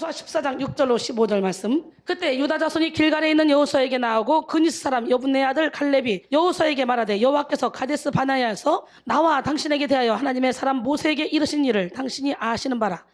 여호수아 14장 6절로 15절 말씀. 그때 유다 자손이 길갈에 있는 여호수아에게 나오고 그니스 사람 여분네 아들 갈렙이 여호수아에게 말하되 여호와께서 가데스 바네아에서 나와 당신에게 대하여 하나님의 사람 모세에게 이르신 일을 당신이 아시는 바라.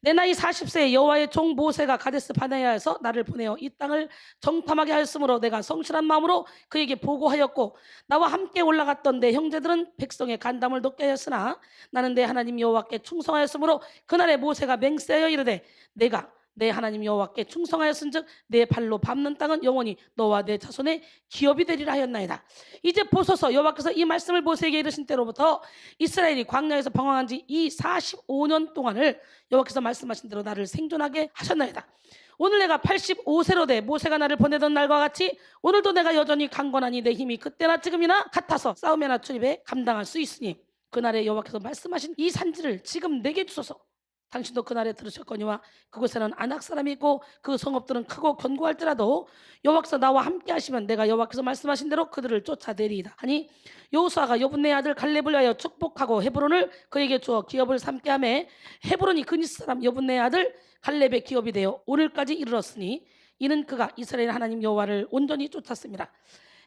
내 나이 40세에 여호와의 종 모세가 가데스 바네아에서 나를 보내어 이 땅을 정탐하게 하였으므로 내가 성실한 마음으로 그에게 보고하였고 나와 함께 올라갔던 내 형제들은 백성의 간담을 돕게 하였으나 나는 내 하나님 여호와께 충성하였으므로 그날에 모세가 맹세하여 이르되 내가 내 하나님 여호와께 충성하였은즉 내 발로 밟는 땅은 영원히 너와 내 자손의 기업이 되리라 하였나이다. 이제 보소서 여호와께서 이 말씀을 모세에게 이르신 때로부터 이스라엘이 광야에서 방황한 지 이 45년 동안을 여호와께서 말씀하신 대로 나를 생존하게 하셨나이다. 오늘 내가 85세로 돼 모세가 나를 보내던 날과 같이 오늘도 내가 여전히 강건하니 내 힘이 그때나 지금이나 같아서 싸움이나 출입에 감당할 수 있으니 그날에 여호와께서 말씀하신 이 산지를 지금 내게 주소서. 당신도 그날에 들으셨거니와 그곳에는 아낙 사람이 있고 그 성읍들은 크고 견고할지라도 여호와께서 나와 함께 하시면 내가 여호와께서 말씀하신 대로 그들을 쫓아내리이다 하니 여호수아가 여분네 아들 갈렙을 위하여 축복하고 헤브론을 그에게 주어 기업을 삼게 하매 헤브론이 그니스 사람 여분네 아들 갈렙의 기업이 되어 오늘까지 이르렀으니 이는 그가 이스라엘 하나님 여호와를 온전히 쫓았습니다.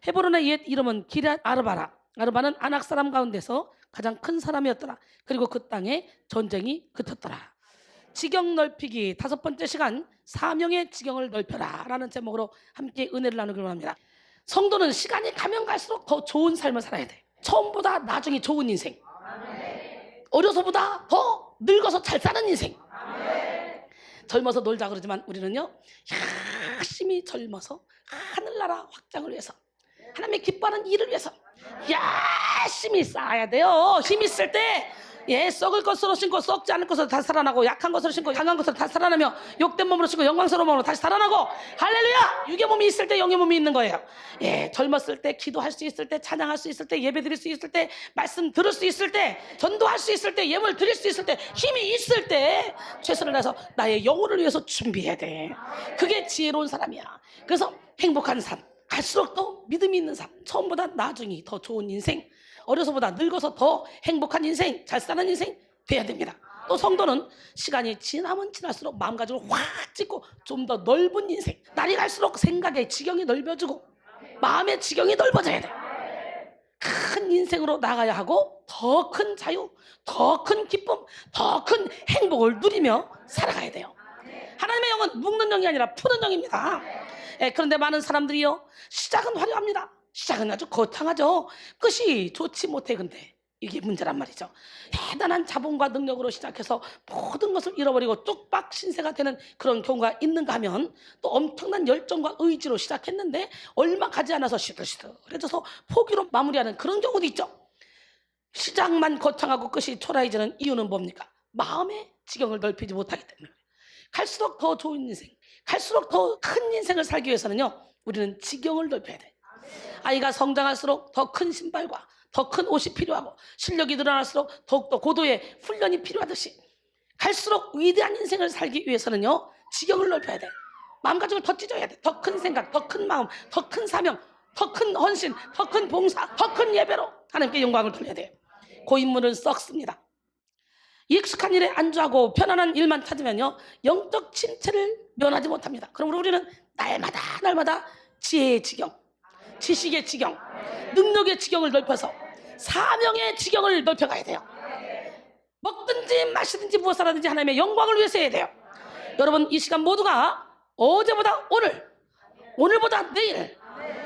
헤브론의 옛 이름은 기럇 아르바라. 아르바는 아낙 사람 가운데서 가장 큰 사람이었더라. 그리고 그 땅에 전쟁이 그쳤더라. 지경 넓히기 5번째 시간, 사명의 지경을 넓혀라 라는 제목으로 함께 은혜를 나누기로 합니다. 성도는 시간이 가면 갈수록 더 좋은 삶을 살아야 돼. 처음보다 나중이 좋은 인생, 어려서보다 더 늙어서 잘 사는 인생. 젊어서 놀자 그러지만 우리는요 열심히 젊어서 하늘나라 확장을 위해서 하나님의 기뻐하는 일을 위해서 열심히 쌓아야 돼요. 힘 있을 때 썩을 것으로 신고 썩지 않을 것으로 다시 살아나고 약한 것으로 신고 강한 것으로 다시 살아나며 욕된 몸으로 신고 영광스러운 몸으로 다시 살아나고 할렐루야. 육의 몸이 있을 때 영의 몸이 있는 거예요. 젊었을 때 기도할 수 있을 때 찬양할 수 있을 때 예배 드릴 수 있을 때 말씀 들을 수 있을 때 전도할 수 있을 때 예물 드릴 수 있을 때 힘이 있을 때 최선을 다해서 나의 영혼을 위해서 준비해야 돼. 그게 지혜로운 사람이야. 그래서 행복한 삶, 갈수록 더 믿음이 있는 삶, 처음보다 나중이 더 좋은 인생, 어려서보다 늙어서 더 행복한 인생, 잘 사는 인생 돼야 됩니다. 또 성도는 시간이 지나면 지날수록 마음가짐을 확 찢고 좀 더 넓은 인생, 날이 갈수록 생각의 지경이 넓어지고 마음의 지경이 넓어져야 돼. 큰 인생으로 나가야 하고 더 큰 자유, 더 큰 기쁨, 더 큰 행복을 누리며 살아가야 돼요. 하나님의 영은 묶는 영이 아니라 푸는 영입니다. 그런데 많은 사람들이요 시작은 화려합니다. 시작은 아주 거창하죠. 끝이 좋지 못해. 근데 이게 문제란 말이죠. 대단한 자본과 능력으로 시작해서 모든 것을 잃어버리고 쪽박 신세가 되는 그런 경우가 있는가 하면 또 엄청난 열정과 의지로 시작했는데 얼마 가지 않아서 시들시들해져서 포기로 마무리하는 그런 경우도 있죠. 시작만 거창하고 끝이 초라해지는 이유는 뭡니까? 마음의 지경을 넓히지 못하기 때문에. 갈수록 더 좋은 인생, 갈수록 더 큰 인생을 살기 위해서는요 우리는 지경을 넓혀야 돼. 아이가 성장할수록 더 큰 신발과 더 큰 옷이 필요하고 실력이 늘어날수록 더욱더 고도의 훈련이 필요하듯이 갈수록 위대한 인생을 살기 위해서는요 지경을 넓혀야 돼. 마음가짐을 더 찢어야 돼. 더 큰 생각, 더 큰 마음, 더 큰 사명, 더 큰 헌신, 더 큰 봉사, 더 큰 예배로 하나님께 영광을 돌려야 돼요. 고인물은 썩습니다. 익숙한 일에 안주하고 편안한 일만 찾으면요 영적 침체를 면하지 못합니다. 그러므로 우리는 날마다 지혜의 지경, 지식의 지경, 능력의 지경을 넓혀서 사명의 지경을 넓혀가야 돼요. 먹든지 마시든지 무엇을 하든지 하나님의 영광을 위해서 해야 돼요. 여러분 이 시간 모두가 어제보다 오늘, 오늘보다 내일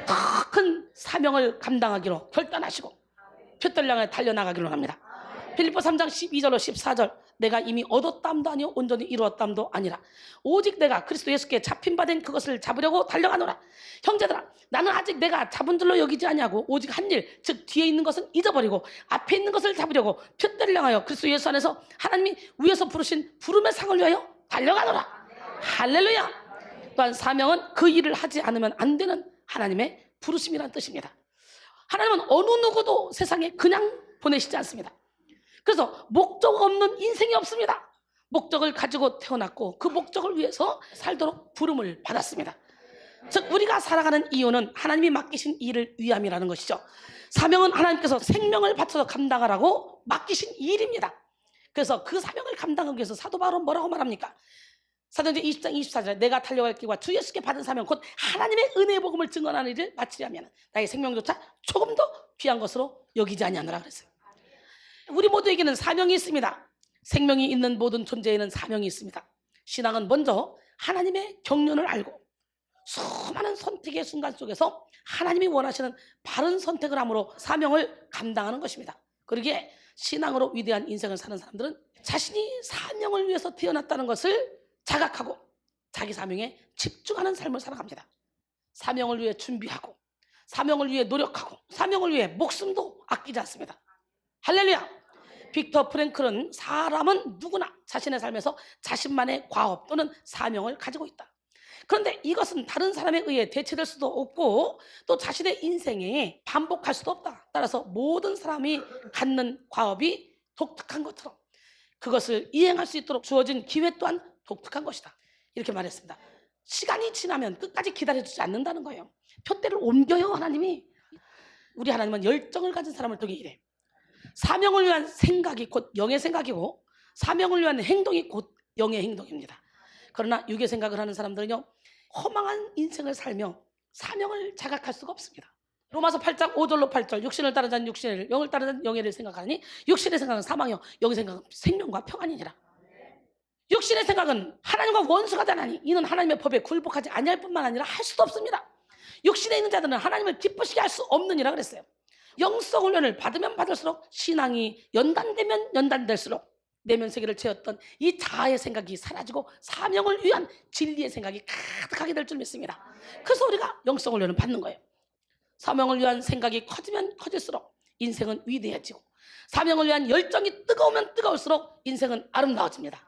더 큰 사명을 감당하기로 결단하시고 표대를 향해 달려나가기로 합니다. 빌립보 3장 12절로 14절 내가 이미 얻었담도 아니요 온전히 이루었담도 아니라 오직 내가 그리스도 예수께 잡힌 바 된 그것을 잡으려고 달려가노라. 형제들아 나는 아직 내가 잡은 줄로 여기지 아니하고 오직 한 일 즉 뒤에 있는 것은 잊어버리고 앞에 있는 것을 잡으려고 표대를 향하여 그리스도 예수 안에서 하나님이 위에서 부르신 부름의 상을 위하여 달려가노라. 할렐루야. 또한 사명은 그 일을 하지 않으면 안 되는 하나님의 부르심이란 뜻입니다. 하나님은 어느 누구도 세상에 그냥 보내시지 않습니다. 그래서 목적 없는 인생이 없습니다. 목적을 가지고 태어났고 그 목적을 위해서 살도록 부름을 받았습니다. 즉 우리가 살아가는 이유는 하나님이 맡기신 일을 위함이라는 것이죠. 사명은 하나님께서 생명을 바쳐서 감당하라고 맡기신 일입니다. 그래서 그 사명을 감당하기 위해서 사도 바울은 뭐라고 말합니까? 사도행전 20장 24절에 내가 달려갈 길과 주 예수께 받은 사명 곧 하나님의 은혜의 복음을 증언하는 일을 마치려면 나의 생명조차 조금 더 귀한 것으로 여기지 아니하노라 그랬어요. 우리 모두에게는 사명이 있습니다. 생명이 있는 모든 존재에는 사명이 있습니다. 신앙은 먼저 하나님의 경륜을 알고 수많은 선택의 순간 속에서 하나님이 원하시는 바른 선택을 함으로 사명을 감당하는 것입니다. 그러기에 신앙으로 위대한 인생을 사는 사람들은 자신이 사명을 위해서 태어났다는 것을 자각하고 자기 사명에 집중하는 삶을 살아갑니다. 사명을 위해 준비하고 사명을 위해 노력하고 사명을 위해 목숨도 아끼지 않습니다. 할렐루야. 빅터 프랭클은 사람은 누구나 자신의 삶에서 자신만의 과업 또는 사명을 가지고 있다. 그런데 이것은 다른 사람에 의해 대체될 수도 없고 또 자신의 인생에 반복할 수도 없다. 따라서 모든 사람이 갖는 과업이 독특한 것처럼 그것을 이행할 수 있도록 주어진 기회 또한 독특한 것이다. 이렇게 말했습니다. 시간이 지나면 끝까지 기다려주지 않는다는 거예요. 표대를 옮겨요. 하나님이. 우리 하나님은 열정을 가진 사람을 통해 이래. 사명을 위한 생각이 곧 영의 생각이고 사명을 위한 행동이 곧 영의 행동입니다. 그러나 육의 생각을 하는 사람들은요, 허망한 인생을 살며 사명을 자각할 수가 없습니다. 로마서 8장 5절로 8절 육신을 따르지 않는 육신을 영을 따르지 않는 영예를 생각하니 육신의 생각은 사망이요 영의 생각은 생명과 평안이니라. 육신의 생각은 하나님과 원수가 되나니 이는 하나님의 법에 굴복하지 아니할 뿐만 아니라 할 수도 없습니다. 육신에 있는 자들은 하나님을 기쁘시게 할 수 없느니라 그랬어요. 영성 훈련을 받으면 받을수록 신앙이 연단되면 연단될수록 내면 세계를 채웠던 이 자아의 생각이 사라지고 사명을 위한 진리의 생각이 가득하게 될 줄 믿습니다. 그래서 우리가 영성 훈련을 받는 거예요. 사명을 위한 생각이 커지면 커질수록 인생은 위대해지고 사명을 위한 열정이 뜨거우면 뜨거울수록 인생은 아름다워집니다.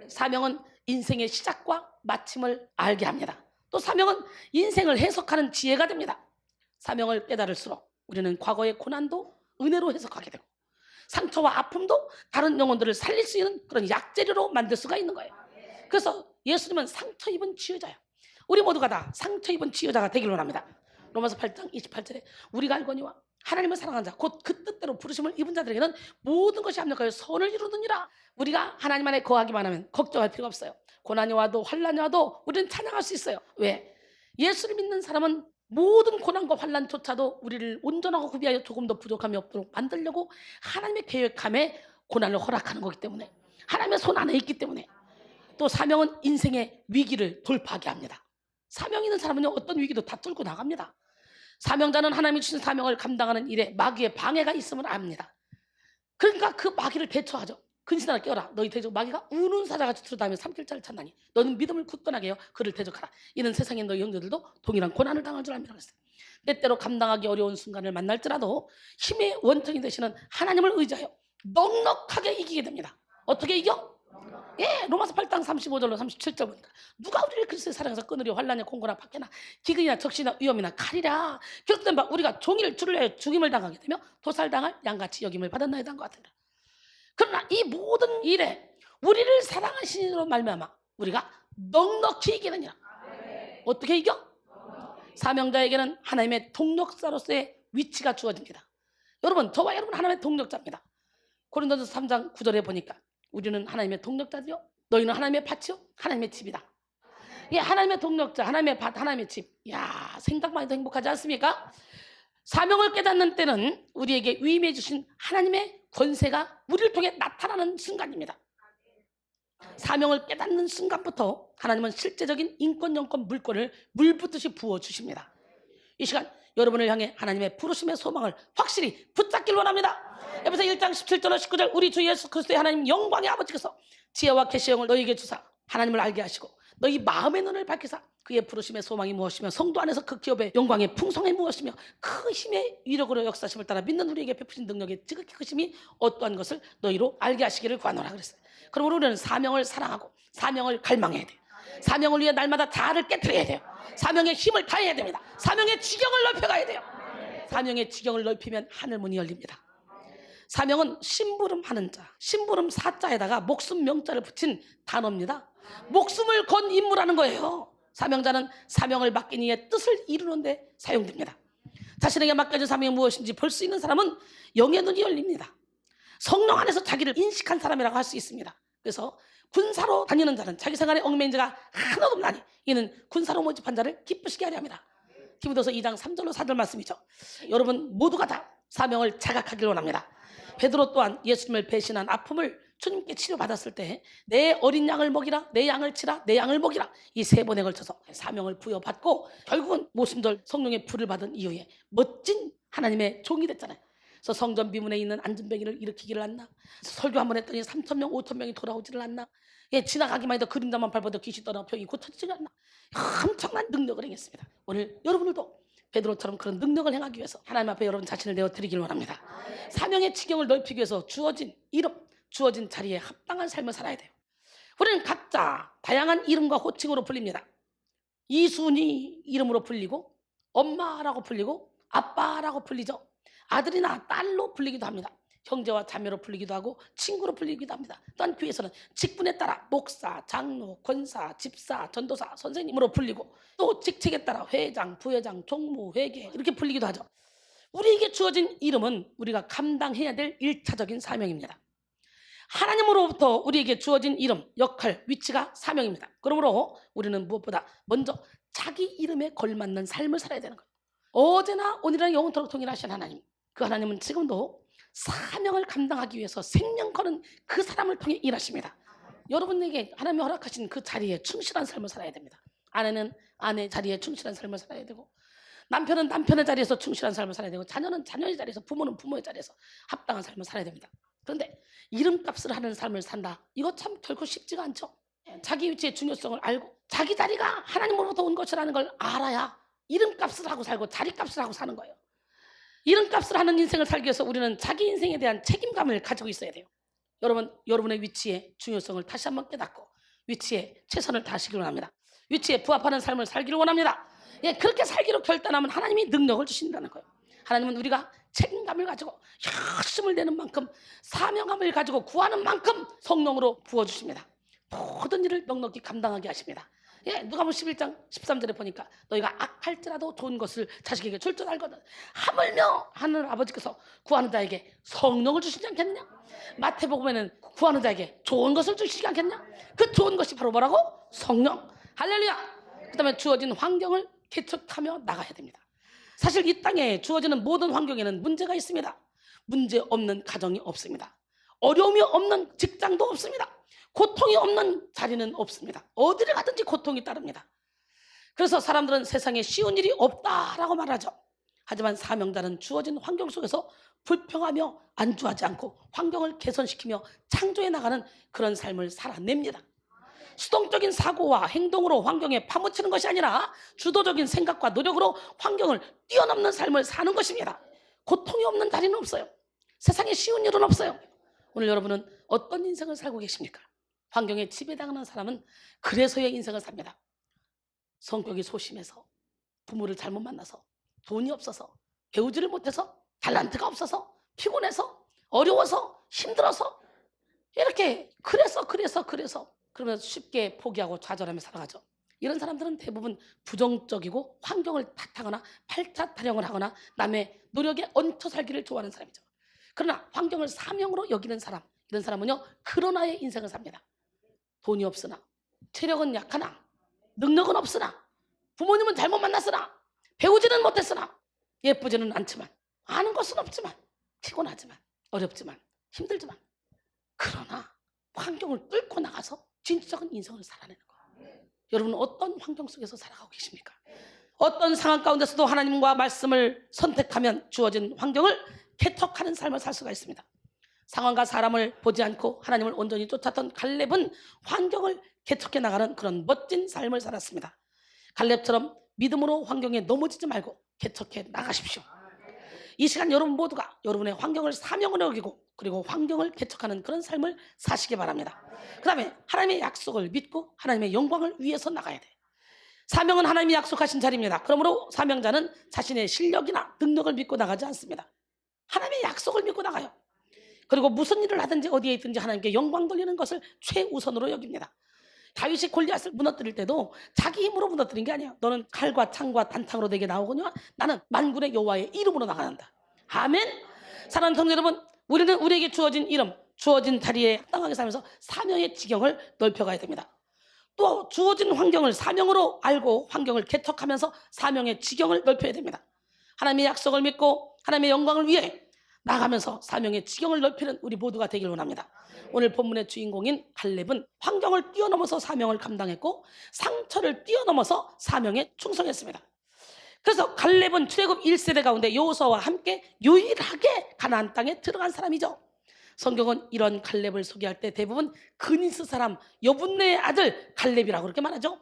사명은 인생의 시작과 마침을 알게 합니다. 또 사명은 인생을 해석하는 지혜가 됩니다. 사명을 깨달을수록 우리는 과거의 고난도 은혜로 해석하게 되고 상처와 아픔도 다른 영혼들을 살릴 수 있는 그런 약재료로 만들 수가 있는 거예요. 그래서 예수님은 상처 입은 치유자예요. 우리 모두가 다 상처 입은 치유자가 되길 원합니다. 로마서 8장 28절에 우리가 알거니와 하나님을 사랑하는 자 곧 그 뜻대로 부르심을 입은 자들에게는 모든 것이 합력하여 선을 이루느니라. 우리가 하나님 안에 거하기만 하면 걱정할 필요가 없어요. 고난이 와도 환난이 와도 우리는 찬양할 수 있어요. 왜? 예수를 믿는 사람은 모든 고난과 환난조차도 우리를 온전하고 구비하여 조금 더 부족함이 없도록 만들려고 하나님의 계획함에 고난을 허락하는 거기 때문에 하나님의 손 안에 있기 때문에 또 사명은 인생의 위기를 돌파하게 합니다. 사명 있는 사람은 어떤 위기도 다 뚫고 나갑니다. 사명자는 하나님이 주신 사명을 감당하는 일에 마귀의 방해가 있음을 압니다. 그러니까 그 마귀를 대처하죠. 근신하라 깨어라 너희 대적 마귀가 우는 사자같이 들어다니며 삼킬자를 찾나니 너는 믿음을 굳건하게 해요 그를 대적하라. 이는 세상의 너희 형제들도 동일한 고난을 당할 줄 압니다. 그랬어요. 때때로 감당하기 어려운 순간을 만날지라도 힘의 원천이 되시는 하나님을 의지하여 넉넉하게 이기게 됩니다. 어떻게 이겨? 예, 로마서 8장 35절로 37절 보니까 누가 우리를 그리스도의 사랑에서 끊으려 환난이나 공고나 박해나 기근이나 적시나 위험이나 칼이라 결국된 바 우리가 종일 주를 위하여 죽임을 당하게 되며 도살당할 양같이 여김을 받았나이다 한 것 같으라. 그러나 이 모든 일에 우리를 사랑하시는 말미암아 우리가 넉넉히 이기게 되니라. 어떻게 이겨? 사명자에게는 하나님의 동력자로서의 위치가 주어집니다. 여러분, 저와 여러분 하나님의 동력자입니다. 고린도전서 3장 9절에 보니까 우리는 하나님의 동력자죠. 너희는 하나님의 밭이요 하나님의 집이다. 예, 하나님의 동력자, 하나님의 밭, 하나님의 집. 야, 생각만 해도 행복하지 않습니까? 사명을 깨닫는 때는 우리에게 위임해 주신 하나님의 권세가 우리를 통해 나타나는 순간입니다. 사명을 깨닫는 순간부터 하나님은 실제적인 인권, 영권, 물권을 물붓듯이 부어주십니다. 이 시간 여러분을 향해 하나님의 부르심의 소망을 확실히 붙잡길 원합니다. 에베소 1장 17절로 19절 우리 주 예수 그리스도의 하나님 영광의 아버지께서 지혜와 계시형을 너희에게 주사 하나님을 알게 하시고 너희 마음의 눈을 밝히사 그의 부르심의 소망이 무엇이며 성도 안에서 그 기업의 영광의 풍성이 무엇이며 그 힘의 위력으로 역사심을 따라 믿는 우리에게 베푸신 능력의 지극히 크심이 어떠한 것을 너희로 알게 하시기를 구하노라 그랬어요. 그럼 우리는 사명을 사랑하고 사명을 갈망해야 돼요. 사명을 위해 날마다 자아를 깨트려야 돼요. 사명의 힘을 다해야 됩니다. 사명의 지경을 넓혀가야 돼요. 사명의 지경을 넓히면 하늘문이 열립니다. 사명은 심부름하는 자, 심부름 사자에다가 목숨 명자를 붙인 단어입니다. 목숨을 건 임무라는 거예요. 사명자는 사명을 맡긴 이의 뜻을 이루는 데 사용됩니다. 자신에게 맡겨진 사명이 무엇인지 볼 수 있는 사람은 영의 눈이 열립니다. 성령 안에서 자기를 인식한 사람이라고 할 수 있습니다. 그래서 군사로 다니는 자는 자기 생활에 얽매인 자가 하나도 없나니 이는 군사로 모집한 자를 기쁘시게 하려 합니다. 디모데후서 2장 3절로 4절 말씀이죠. 여러분 모두가 다 사명을 자각하기를 원합니다. 베드로 또한 예수님을 배신한 아픔을 주님께 치료받았을 때 내 어린 양을 먹이라, 내 양을 치라, 내 양을 먹이라, 이 3번에 걸쳐서 사명을 부여받고 결국은 모순절 성령의 불을 받은 이후에 멋진 하나님의 종이 됐잖아요. 그래서 성전 비문에 있는 안전뱅이를 일으키기를 않나, 설교 한번 했더니 3,000명 5,000명이 돌아오지를 않나, 지나가기만 해도 그림자만 밟아도 귀신 떠나 병이 고쳐지지가 않나, 엄청난 능력을 행했습니다. 오늘 여러분들도 베드로처럼 그런 능력을 행하기 위해서 하나님 앞에 여러분 자신을 내어드리길 원합니다. 사명의 지경을 넓히기 위해서 주어진 이름, 주어진 자리에 합당한 삶을 살아야 돼요. 우리는 각자 다양한 이름과 호칭으로 불립니다. 이순이 이름으로 불리고, 엄마라고 불리고, 아빠라고 불리죠. 아들이나 딸로 불리기도 합니다. 형제와 자매로 불리기도 하고 친구로 불리기도 합니다. 또한 교회에서는 직분에 따라 목사, 장로, 권사, 집사, 전도사, 선생님으로 불리고, 또 직책에 따라 회장, 부회장, 종무, 회계 이렇게 불리기도 하죠. 우리에게 주어진 이름은 우리가 감당해야 될 1차적인 사명입니다. 하나님으로부터 우리에게 주어진 이름, 역할, 위치가 사명입니다. 그러므로 우리는 무엇보다 먼저 자기 이름에 걸맞는 삶을 살아야 되는 거예요. 어제나 오늘이나 영원토록 동일하신 하나님, 그 하나님은 지금도 사명을 감당하기 위해서 생명 거는 그 사람을 통해 일하십니다. 여러분에게 하나님이 허락하신 그 자리에 충실한 삶을 살아야 됩니다. 아내는 아내 자리에 충실한 삶을 살아야 되고, 남편은 남편의 자리에서 충실한 삶을 살아야 되고, 자녀는 자녀의 자리에서, 부모는 부모의 자리에서 합당한 삶을 살아야 됩니다. 그런데 이름값을 하는 삶을 산다, 이거 참 결코 쉽지가 않죠. 자기 위치의 중요성을 알고 자기 자리가 하나님으로부터 온 것이라는 걸 알아야 이름값을 하고 살고 자리값을 하고 사는 거예요. 이름값을 하는 인생을 살기 위해서 우리는 자기 인생에 대한 책임감을 가지고 있어야 돼요. 여러분, 여러분의 위치의 중요성을 다시 한번 깨닫고 위치에 최선을 다하시길 원합니다. 위치에 부합하는 삶을 살기를 원합니다. 그렇게 살기로 결단하면 하나님이 능력을 주신다는 거예요. 하나님은 우리가 책임감을 가지고 열심을 내는 만큼, 사명감을 가지고 구하는 만큼 성령으로 부어주십니다. 모든 일을 넉넉히 감당하게 하십니다. 누가복음 11장 13절에 보니까 너희가 악할지라도 좋은 것을 자식에게 줄 줄 알거든 하물며 하늘 아버지께서 구하는 자에게 성령을 주시지 않겠느냐. 마태복음에는 구하는 자에게 좋은 것을 주시지 않겠냐. 그 좋은 것이 바로 뭐라고? 성령. 할렐루야. 그 다음에 주어진 환경을 개척하며 나가야 됩니다. 사실 이 땅에 주어지는 모든 환경에는 문제가 있습니다. 문제 없는 가정이 없습니다. 어려움이 없는 직장도 없습니다. 고통이 없는 자리는 없습니다. 어디를 가든지 고통이 따릅니다. 그래서 사람들은 세상에 쉬운 일이 없다라고 말하죠. 하지만 사명자는 주어진 환경 속에서 불평하며 안주하지 않고 환경을 개선시키며 창조해 나가는 그런 삶을 살아냅니다. 수동적인 사고와 행동으로 환경에 파묻히는 것이 아니라 주도적인 생각과 노력으로 환경을 뛰어넘는 삶을 사는 것입니다. 고통이 없는 자리는 없어요. 세상에 쉬운 일은 없어요. 오늘 여러분은 어떤 인생을 살고 계십니까? 환경에 지배당하는 사람은 그래서의 인생을 삽니다. 성격이 소심해서, 부모를 잘못 만나서, 돈이 없어서, 배우지를 못해서, 탤런트가 없어서, 피곤해서, 어려워서, 힘들어서, 이렇게 그래서 그러면서 쉽게 포기하고 좌절하며 살아가죠. 이런 사람들은 대부분 부정적이고 환경을 탓하거나 팔자 타령을 하거나 남의 노력에 얹혀 살기를 좋아하는 사람이죠. 그러나 환경을 사명으로 여기는 사람, 이런 사람은요 그러나의 인생을 삽니다. 돈이 없으나, 체력은 약하나, 능력은 없으나, 부모님은 잘못 만났으나, 배우지는 못했으나, 예쁘지는 않지만, 아는 것은 없지만, 피곤하지만, 어렵지만, 힘들지만, 그러나 환경을 뚫고 나가서 진짜적인 인생을 살아내는 거예요. 여러분은 어떤 환경 속에서 살아가고 계십니까? 어떤 상황 가운데서도 하나님과 말씀을 선택하면 주어진 환경을 개척하는 삶을 살 수가 있습니다. 상황과 사람을 보지 않고 하나님을 온전히 쫓았던 갈렙은 환경을 개척해 나가는 그런 멋진 삶을 살았습니다. 갈렙처럼 믿음으로 환경에 넘어지지 말고 개척해 나가십시오. 이 시간 여러분 모두가 여러분의 환경을 사명으로 여기고 그리고 환경을 개척하는 그런 삶을 사시기 바랍니다. 그 다음에 하나님의 약속을 믿고 하나님의 영광을 위해서 나가야 돼요. 사명은 하나님이 약속하신 자리입니다. 그러므로 사명자는 자신의 실력이나 능력을 믿고 나가지 않습니다. 하나님의 약속을 믿고 나가요. 그리고 무슨 일을 하든지 어디에 있든지 하나님께 영광 돌리는 것을 최우선으로 여깁니다. 다윗이 골리앗을 무너뜨릴 때도 자기 힘으로 무너뜨린 게 아니에요. 너는 칼과 창과 단창으로 내게 나오거니와 나는 만군의 여호와의 이름으로 나간다. 아멘. 사랑하는 성도 여러분, 우리는 우리에게 주어진 이름, 주어진 자리에 합당하게 살면서 사명의 지경을 넓혀가야 됩니다. 또 주어진 환경을 사명으로 알고 환경을 개척하면서 사명의 지경을 넓혀야 됩니다. 하나님의 약속을 믿고 하나님의 영광을 위해 나가면서 사명의 지경을 넓히는 우리 모두가 되길 원합니다. 오늘 본문의 주인공인 갈렙은 환경을 뛰어넘어서 사명을 감당했고 상처를 뛰어넘어서 사명에 충성했습니다. 그래서 갈렙은 출애굽 1세대 가운데 여호수아와 함께 유일하게 가나안 땅에 들어간 사람이죠. 성경은 이런 갈렙을 소개할 때 대부분 그니스 사람 여분네의 아들 갈렙이라고 그렇게 말하죠.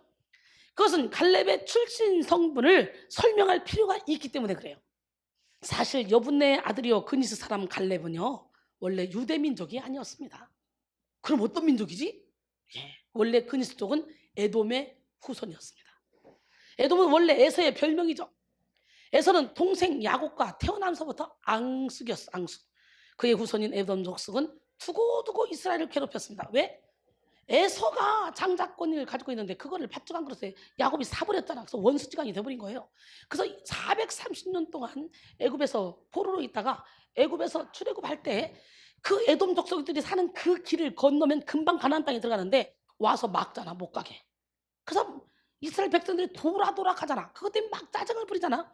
그것은 갈렙의 출신 성분을 설명할 필요가 있기 때문에 그래요. 사실 여분네의 아들이요 그니스 사람 갈렙은요 원래 유대 민족이 아니었습니다. 그럼 어떤 민족이지? 원래 그니스 쪽은 에돔의 후손이었습니다. 에돔은 원래 에서의 별명이죠. 에서는 동생 야곱과 태어나면서부터 앙숙이었어. 앙숙. 그의 후손인 에돔 족속은 두고두고 이스라엘을 괴롭혔습니다. 왜? 에서가 장자권을 가지고 있는데 그거를 밭주간 그릇에 야곱이 사버렸잖아. 그래서 원수지간이 돼버린 거예요. 그래서 430년 동안 애굽에서 포로로 있다가 애굽에서 출애굽할 때 그 에돔 족속들이 사는 그 길을 건너면 금방 가나안 땅에 들어가는데 와서 막잖아. 못 가게. 그래서 이스라엘 백성들이 돌아 가잖아. 그것 때문에 막 짜증을 부리잖아.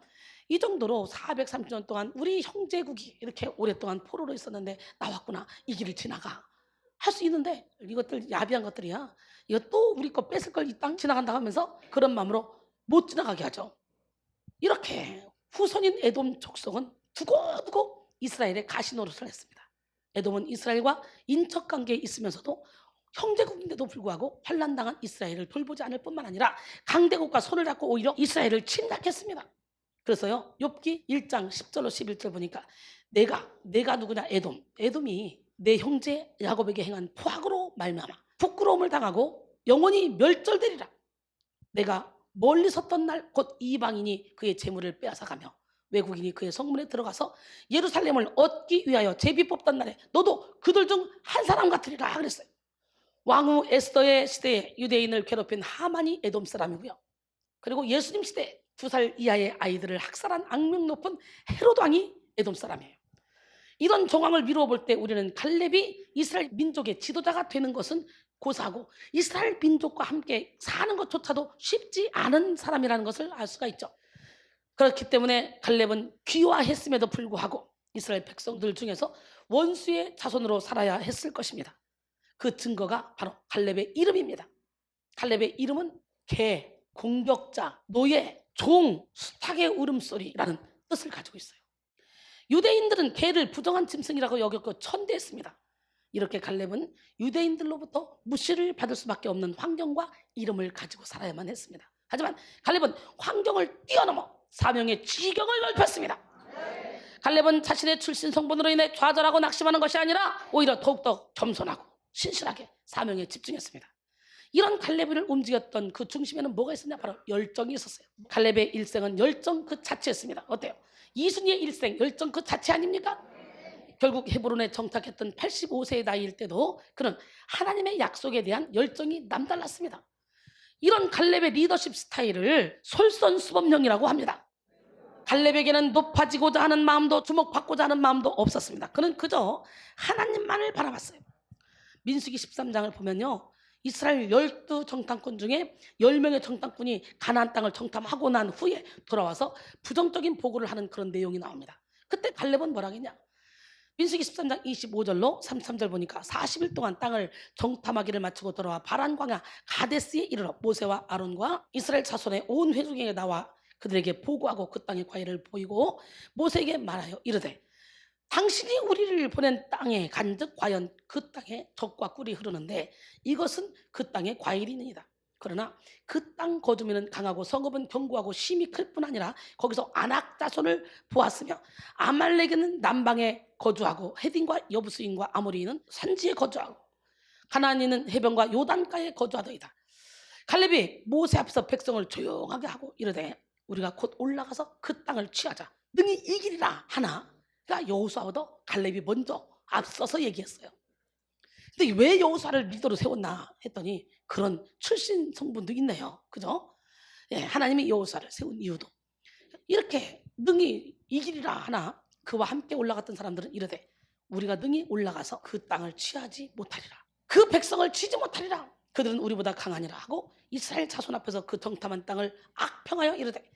이 정도로 430년 동안 우리 형제국이 이렇게 오랫동안 포로로 있었는데 나왔구나. 이 길을 지나가. 할 수 있는데 이것들 야비한 것들이야. 이거 또 우리 거 뺏을 걸 이 땅 지나간다 하면서 그런 마음으로 못 지나가게 하죠. 이렇게 후손인 에돔 족속은 두고두고 이스라엘의 가시 노릇을 했습니다. 에돔은 이스라엘과 인척관계에 있으면서도 형제국인데도 불구하고 환난당한 이스라엘을 돌보지 않을 뿐만 아니라 강대국과 손을 잡고 오히려 이스라엘을 침략했습니다. 그래서요 욥기 1장 10절로 11절 보니까 내가 누구냐 에돔이 내 형제 야곱에게 행한 포악으로 말미암아 부끄러움을 당하고 영원히 멸절되리라. 내가 멀리 섰던 날 곧 이방인이 그의 재물을 빼앗아가며 외국인이 그의 성문에 들어가서 예루살렘을 얻기 위하여 제비 뽑던 날에 너도 그들 중 한 사람 같으리라 그랬어요. 왕후 에스더의 시대에 유대인을 괴롭힌 하만이 에돔 사람이고요. 그리고 예수님 시대 2살 이하의 아이들을 학살한 악명 높은 헤롯 왕이 에돔 사람이에요. 이런 정황을 미루어 볼 때 우리는 갈렙이 이스라엘 민족의 지도자가 되는 것은 고사하고 이스라엘 민족과 함께 사는 것조차도 쉽지 않은 사람이라는 것을 알 수가 있죠. 그렇기 때문에 갈렙은 귀화했음에도 불구하고 이스라엘 백성들 중에서 원수의 자손으로 살아야 했을 것입니다. 그 증거가 바로 갈렙의 이름입니다. 갈렙의 이름은 개, 공격자, 노예, 종, 수탉의 울음소리라는 뜻을 가지고 있어요. 유대인들은 개를 부정한 짐승이라고 여겼고 천대했습니다. 이렇게 갈렙은 유대인들로부터 무시를 받을 수밖에 없는 환경과 이름을 가지고 살아야만 했습니다. 하지만 갈렙은 환경을 뛰어넘어 사명의 지경을 넓혔습니다. 갈렙은 자신의 출신 성분으로 인해 좌절하고 낙심하는 것이 아니라 오히려 더욱더 겸손하고 신실하게 사명에 집중했습니다. 이런 갈렙을 움직였던 그 중심에는 뭐가 있었냐? 바로 열정이 있었어요. 갈렙의 일생은 열정 그 자체였습니다. 어때요? 이순이의 일생 열정 그 자체 아닙니까? 결국 헤브론에 정착했던 85세의 나이일 때도 그는 하나님의 약속에 대한 열정이 남달랐습니다. 이런 갈렙의 리더십 스타일을 솔선수범형이라고 합니다. 갈렙에게는 높아지고자 하는 마음도 주목받고자 하는 마음도 없었습니다. 그는 그저 하나님만을 바라봤어요. 민수기 13장을 보면요, 이스라엘 12정탐꾼 중에 10명의 정탐꾼이 가나안 땅을 정탐하고 난 후에 돌아와서 부정적인 보고를 하는 그런 내용이 나옵니다. 그때 갈렙은 뭐라 했냐? 민수기 13장 25절로 33절 보니까 40일 동안 땅을 정탐하기를 마치고 돌아와 바란 광야 가데스에 이르러 모세와 아론과 이스라엘 자손의 온 회중에게 나와 그들에게 보고하고 그 땅의 과일을 보이고 모세에게 말하여 이르되 당신이 우리를 보낸 땅에 간즉 과연 그 땅에 젖과 꿀이 흐르는데 이것은 그 땅의 과일이니이다. 그러나 그 땅 거주민은 강하고 성읍은 견고하고 심이 클 뿐 아니라 거기서 아낙 자손을 보았으며 아말렉은 남방에 거주하고 헤딘과 여부스인과 아모리인은 산지에 거주하고 가나안인은 해변과 요단가에 거주하더이다. 갈렙이 모세 앞에서 백성을 조용하게 하고 이르되 우리가 곧 올라가서 그 땅을 취하자 능히 이기리라 하나, 그러니까 여호수아보다 갈렙이 먼저 앞서서 얘기했어요. 근데 왜 여호수아를 리더로 세웠나 했더니 그런 출신 성분도 있네요. 그죠? 예, 하나님이 여호수아를 세운 이유도 이렇게 능히 이기리라 하나 그와 함께 올라갔던 사람들은 이르되 우리가 능히 올라가서 그 땅을 취하지 못하리라. 그 백성을 치지 못하리라. 그들은 우리보다 강하니라 하고 이스라엘 자손 앞에서 그 정탐한 땅을 악평하여 이르되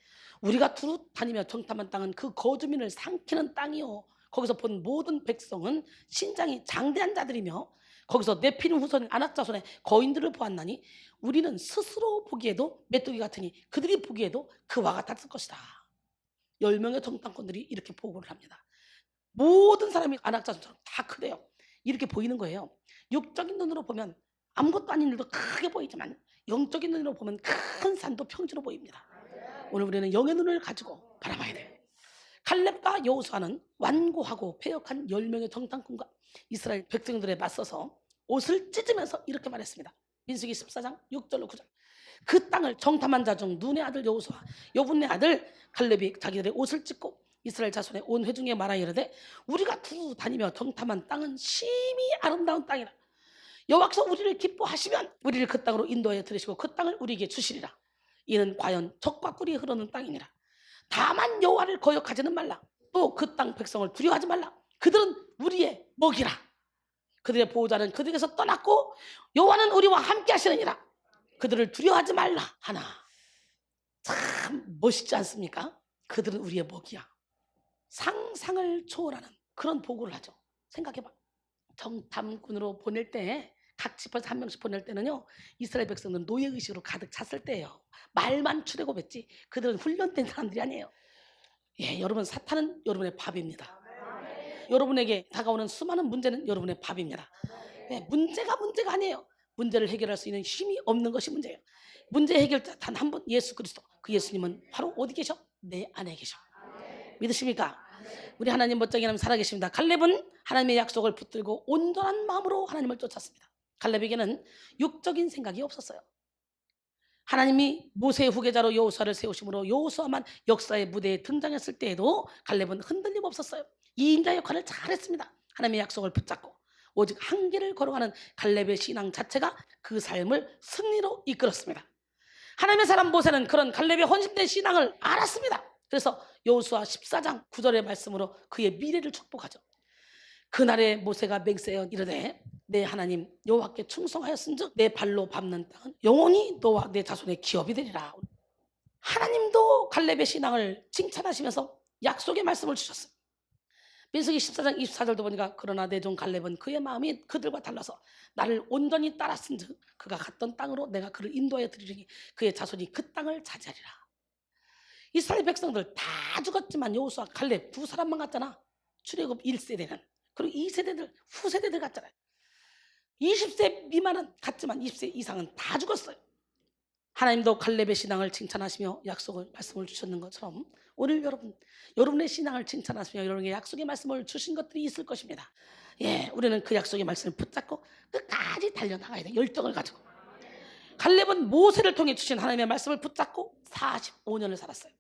우리가 두루 다니며 정탐한 땅은 그 거주민을 삼키는 땅이요 거기서 본 모든 백성은 신장이 장대한 자들이며 거기서 네피림 후손 아낙 자손의 거인들을 보았나니 우리는 스스로 보기에도 메뚜기 같으니 그들이 보기에도 그와 같았을 것이다. 10명의 정탐꾼들이 이렇게 보고를 합니다. 모든 사람이 아낙 자손처럼 다 크대요. 이렇게 보이는 거예요. 육적인 눈으로 보면 아무것도 아닌 일도 크게 보이지만 영적인 눈으로 보면 큰 산도 평지로 보입니다. 오늘 우리는 영의 눈을 가지고 바라봐야 돼요. 칼렙과 여호수아는 완고하고 패역한 10명의 정탐꾼과 이스라엘 백성들에 맞서서 옷을 찢으면서 이렇게 말했습니다. 민수기 14장 6절로 9절. 그 땅을 정탐한 자 중 눈의 아들 여호수아 여분의 아들 칼렙이 자기들의 옷을 찢고 이스라엘 자손의 온 회중에 말하 이르되 우리가 두루 다니며 정탐한 땅은 심히 아름다운 땅이라. 여호와께서 우리를 기뻐하시면 우리를 그 땅으로 인도하여 들으시고 그 땅을 우리에게 주시리라. 이는 과연 젖과 꿀이 흐르는 땅이니라. 다만 여호와를 거역하지는 말라. 또 그 땅 백성을 두려워하지 말라. 그들은 우리의 먹이라. 그들의 보호자는 그들에게서 떠났고 여호와는 우리와 함께 하시느니라. 그들을 두려워하지 말라 하나. 참 멋있지 않습니까? 그들은 우리의 먹이야. 상상을 초월하는 그런 보고를 하죠. 생각해봐. 정탐꾼으로 보낼 때 각 지파에서 한 명씩 보낼 때는요 이스라엘 백성들은 노예의식으로 가득 찼을 때예요. 말만 출애굽했지 그들은 훈련된 사람들이 아니에요. 예, 여러분 사탄은 여러분의 밥입니다. 여러분에게 다가오는 수많은 문제는 여러분의 밥입니다. 예, 문제가 아니에요. 문제를 해결할 수 있는 힘이 없는 것이 문제예요. 문제 해결자 단 한 분 예수 그리스도. 그 예수님은 바로 어디 계셔? 내 안에 계셔. 믿으십니까? 우리 하나님 멋쟁이 하나님 살아계십니다. 칼렙은 하나님의 약속을 붙들고 온전한 마음으로 하나님을 쫓았습니다. 칼렙에게는 육적인 생각이 없었어요. 하나님이 모세의 후계자로 여호수아를 세우심으로 여호수아만 역사의 무대에 등장했을 때에도 칼렙은 흔들림 없었어요. 이인자 역할을 잘했습니다. 하나님의 약속을 붙잡고 오직 한계를 걸어가는 칼렙의 신앙 자체가 그 삶을 승리로 이끌었습니다. 하나님의 사람 모세는 그런 칼렙의 헌신된 신앙을 알았습니다. 그래서 여호수아 14장 9절의 말씀으로 그의 미래를 축복하죠. 그날에 모세가 맹세하여 이르되 내 하나님 여호와께 충성하였은즉 내 발로 밟는 땅은 영원히 너와 내 자손의 기업이 되리라. 하나님도 칼렙의 신앙을 칭찬하시면서 약속의 말씀을 주셨어요. 민수기 14장 24절도 보니까 그러나 내 종 칼렙은 그의 마음이 그들과 달라서 나를 온전히 따랐은즉 그가 갔던 땅으로 내가 그를 인도하여 드리리니 그의 자손이 그 땅을 차지하리라. 이스라엘 백성들 다 죽었지만 여호수아 칼렙 두 사람만 갔잖아. 출애굽 1세대는. 그리고 2세대들 후세대들 갔잖아요. 20세 미만은 갔지만 20세 이상은 다 죽었어요. 하나님도 칼렙의 신앙을 칭찬하시며 약속을 말씀을 주셨는 것처럼 오늘 여러분의 신앙을 칭찬하시며 여러분에게 약속의 말씀을 주신 것들이 있을 것입니다. 예, 우리는 그 약속의 말씀을 붙잡고 끝까지 달려나가야 돼. 열정을 가지고. 칼렙은 모세를 통해 주신 하나님의 말씀을 붙잡고 45년을 살았어요.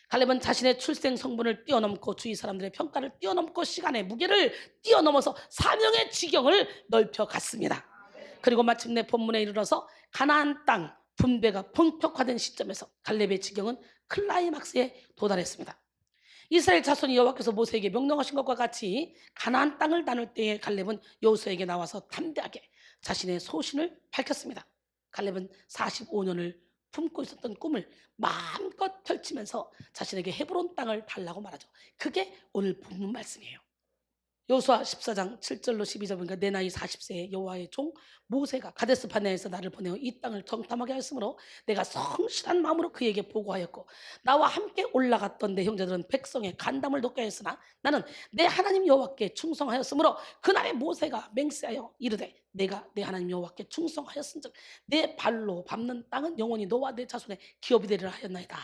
칼렙은 자신의 출생 성분을 뛰어넘고 주위 사람들의 평가를 뛰어넘고 시간의 무게를 뛰어넘어서 사명의 지경을 넓혀갔습니다. 그리고 마침내 본문에 이르러서 가나안 땅 분배가 본격화된 시점에서 칼렙의 지경은 클라이막스에 도달했습니다. 이스라엘 자손이 여호와께서 모세에게 명령하신 것과 같이 가나안 땅을 나눌 때에 칼렙은 여호수아에게 나와서 담대하게 자신의 소신을 밝혔습니다. 칼렙은 45년을 품고 있었던 꿈을 마음껏 펼치면서 자신에게 헤브론 땅을 달라고 말하죠. 그게 오늘 본문 말씀이에요. 여호수아 14장 7절로 12절 보니까 내 나이 40세에 여호와의 종 모세가 가데스 바네아에서 나를 보내어 이 땅을 정탐하게 하였으므로 내가 성실한 마음으로 그에게 보고하였고 나와 함께 올라갔던 내 형제들은 백성의 간담을 돕게 하였으나 나는 내 하나님 여호와께 충성하였으므로 그날에 모세가 맹세하여 이르되 내가 내 하나님 여호와께 충성하였은즉 내 발로 밟는 땅은 영원히 너와 내 자손의 기업이 되리라 하였나이다.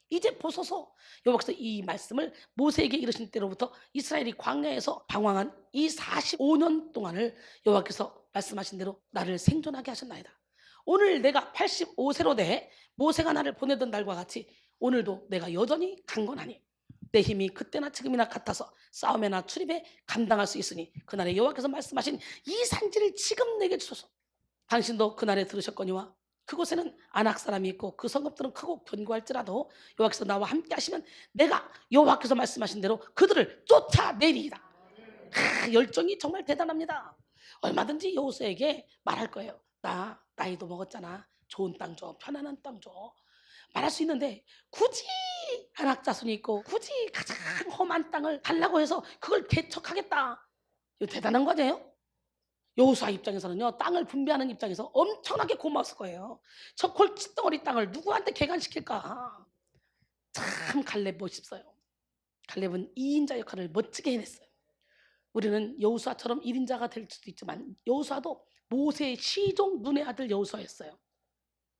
이제 보소서. 여호와께서 이 말씀을 모세에게 이르신 때로부터 이스라엘이 광야에서 방황한 이 45년 동안을 여호와께서 말씀하신 대로 나를 생존하게 하셨나이다. 오늘 내가 85세로 돼 모세가 나를 보내던 날과 같이 오늘도 내가 여전히 강건하니 내 힘이 그때나 지금이나 같아서 싸움에나 출입에 감당할 수 있으니 그날에 여호와께서 말씀하신 이 산지를 지금 내게 주소서. 당신도 그날에 들으셨거니와 그곳에는 아낙 사람이 있고 그 성읍들은 크고 견고할지라도 여호와께서 나와 함께 하시면 내가 여호와께서 말씀하신 대로 그들을 쫓아내리이다. 열정이 정말 대단합니다. 얼마든지 여호수아에게 말할 거예요. 나 나이도 먹었잖아. 좋은 땅 줘, 편안한 땅 줘. 말할 수 있는데 굳이 안악자손이 있고 굳이 가장 험한 땅을 달라고 해서 그걸 개척하겠다. 이거 대단한 거 아니에요? 여호수아 입장에서는요, 땅을 분배하는 입장에서 엄청나게 고마웠을 거예요. 저 골칫덩어리 땅을 누구한테 개간시킬까? 참 갈렙 멋있어요. 갈렙은 2인자 역할을 멋지게 해냈어요. 우리는 여호수아처럼 1인자가 될 수도 있지만 여호수아도 모세의 시종 눈의 아들 여호수아였어요.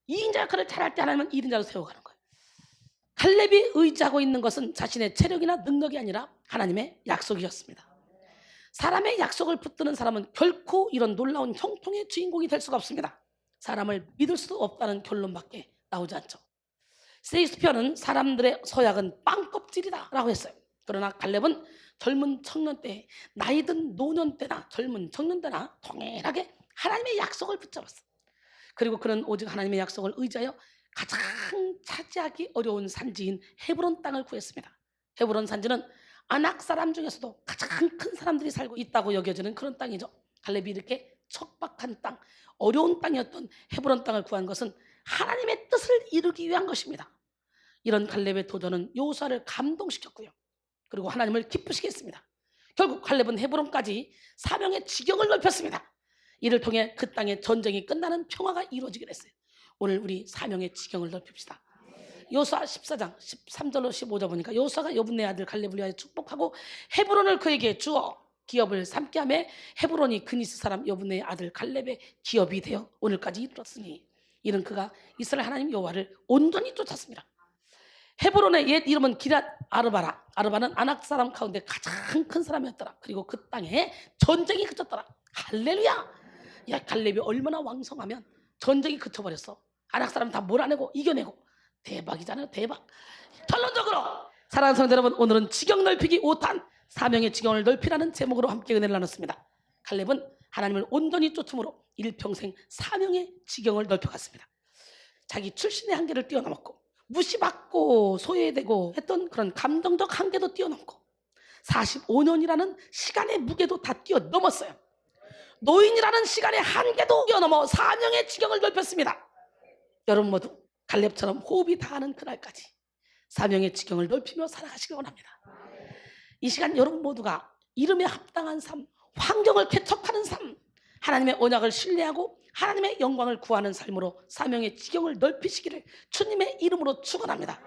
2인자 역할을 잘할 때 하나님은 1인자로 세워가는 거예요. 갈렙이 의지하고 있는 것은 자신의 체력이나 능력이 아니라 하나님의 약속이었습니다. 사람의 약속을 붙드는 사람은 결코 이런 놀라운 형통의 주인공이 될 수가 없습니다. 사람을 믿을 수 없다는 결론밖에 나오지 않죠. 셰익스피어는 사람들의 서약은 빵껍질이다 라고 했어요. 그러나 갈렙은 젊은 청년 때, 나이든 노년 때나 젊은 청년 때나 동일하게 하나님의 약속을 붙잡았어요. 그리고 그는 오직 하나님의 약속을 의지하여 가장 차지하기 어려운 산지인 헤브론 땅을 구했습니다. 헤브론 산지는 아낙 사람 중에서도 가장 큰 사람들이 살고 있다고 여겨지는 그런 땅이죠. 갈렙이 이렇게 척박한 땅, 어려운 땅이었던 헤브론 땅을 구한 것은 하나님의 뜻을 이루기 위한 것입니다. 이런 갈렙의 도전은 여호수아를 감동시켰고요. 그리고 하나님을 기쁘시게 했습니다. 결국 갈렙은 헤브론까지 사명의 지경을 넓혔습니다. 이를 통해 그 땅의 전쟁이 끝나는 평화가 이루어지게 됐어요. 오늘 우리 사명의 지경을 넓힙시다. 여호수아 14장 13절로 15절 보니까 여호수아가 여분네 아들 갈렙을 위하여 축복하고 헤브론을 그에게 주어 기업을 삼게 하며 헤브론이 그니스 사람 여분네 아들 갈렙의 기업이 되어 오늘까지 이르렀으니 이는 그가 이스라엘 하나님 여호와를 온전히 쫓았습니다. 헤브론의 옛 이름은 기랏 아르바라. 아르바는 아낙 사람 가운데 가장 큰 사람이었더라. 그리고 그 땅에 전쟁이 그쳤더라. 할렐루야. 야, 갈렙이 얼마나 왕성하면 전쟁이 그쳐버렸어. 아낙 사람 다 몰아내고 이겨내고. 대박이잖아요. 대박. 결론적으로 사랑하는 성도 여러분, 오늘은 지경 넓히기 5탄 사명의 지경을 넓히라는 제목으로 함께 은혜를 나눴습니다. 갈렙은 하나님을 온전히 쫓음으로 일평생 사명의 지경을 넓혀갔습니다. 자기 출신의 한계를 뛰어넘었고 무시받고 소외되고 했던 그런 감정적 한계도 뛰어넘고 45년이라는 시간의 무게도 다 뛰어넘었어요. 노인이라는 시간의 한계도 뛰어넘어 사명의 지경을 넓혔습니다. 여러분 모두 갈렙처럼 호흡이 닿는 그날까지 사명의 지경을 넓히며 살아가시기 원합니다. 이 시간 여러분 모두가 이름에 합당한 삶, 환경을 개척하는 삶, 하나님의 언약을 신뢰하고 하나님의 영광을 구하는 삶으로 사명의 지경을 넓히시기를 주님의 이름으로 축원합니다.